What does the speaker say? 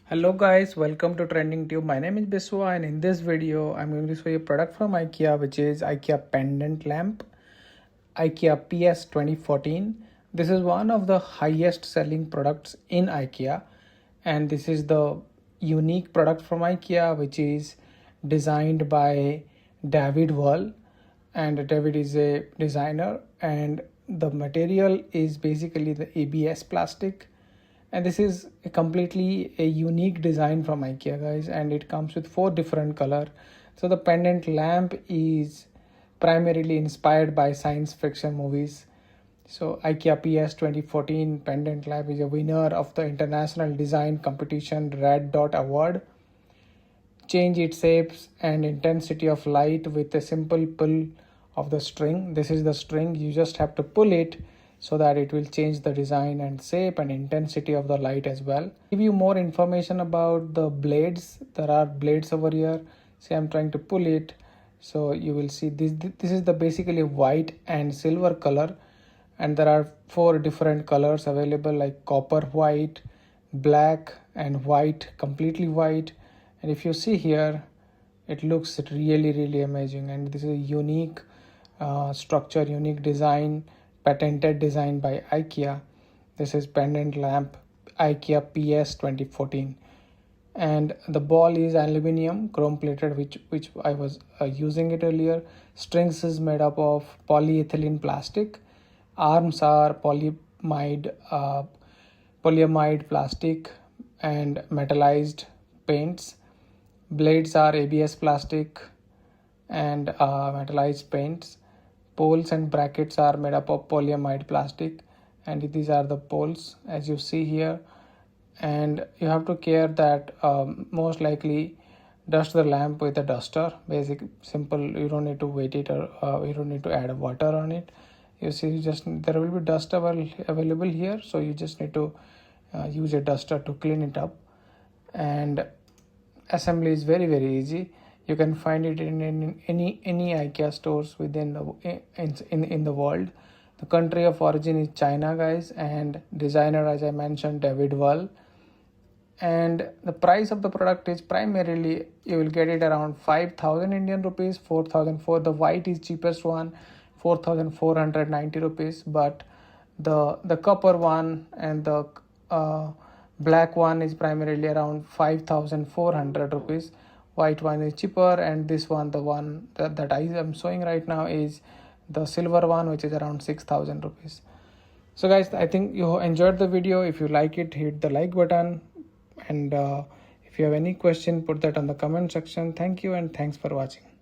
Hello guys, welcome to Trending Tube. My name is Biswa and in this video I'm going to show you a product from IKEA, which is IKEA Pendant Lamp, IKEA PS 2014. This is one of the highest selling products in IKEA, and this is the unique product from IKEA, which is designed by David Wall, and David is a designer, and the material is basically the ABS plastic, and this is a completely a unique design from IKEA, guys, and it comes with 4 different color. So the pendant lamp is primarily inspired by science fiction movies. So IKEA PS 2014 pendant lamp is a winner of the international design competition Red Dot Award. Change its shapes and intensity of light with a simple pull of the string. This is the string, you just have to pull it so that it will change the design and shape and intensity of the light as well. Give you more information about the blades. There are blades over here. See, I'm trying to pull it, so you will see this is the basically white and silver color, and there are 4 different colors available, like copper white, black, and white, completely white. And if you see here, it looks really amazing, and this is a unique structure, unique design, patented design by IKEA. This is pendant lamp IKEA PS 2014, and the ball is aluminium chrome plated, which I was using it earlier. Strings is made up of polyethylene plastic. Arms are polyamide plastic and metallized paints. Blades are ABS plastic and metallized paints. Poles and brackets are made up of polyamide plastic, and these are the poles as you see here. And you have to care that most likely dust the lamp with a duster. Basic, simple, you don't need to weight it, or you don't need to add water on it. You see, just there will be dust available here, so you just need to use a duster to clean it up. And assembly is very easy. You can find it in any IKEA stores within the in the world. The country of origin is China, guys, and designer, as I mentioned, David Wall. And the price of the product is primarily, you will get it around 5,000 Indian rupees, 4,000 for the white is cheapest one, 4,490 rupees. But the copper one and the black one is primarily around 5,400 rupees. White one is cheaper, and this one, the one that I am showing right now, is the silver one, which is around 6,000 rupees. So guys, I think you enjoyed the video. If you like it, hit the like button, and if you have any question, put that on the comment section. Thank you, and thanks for watching.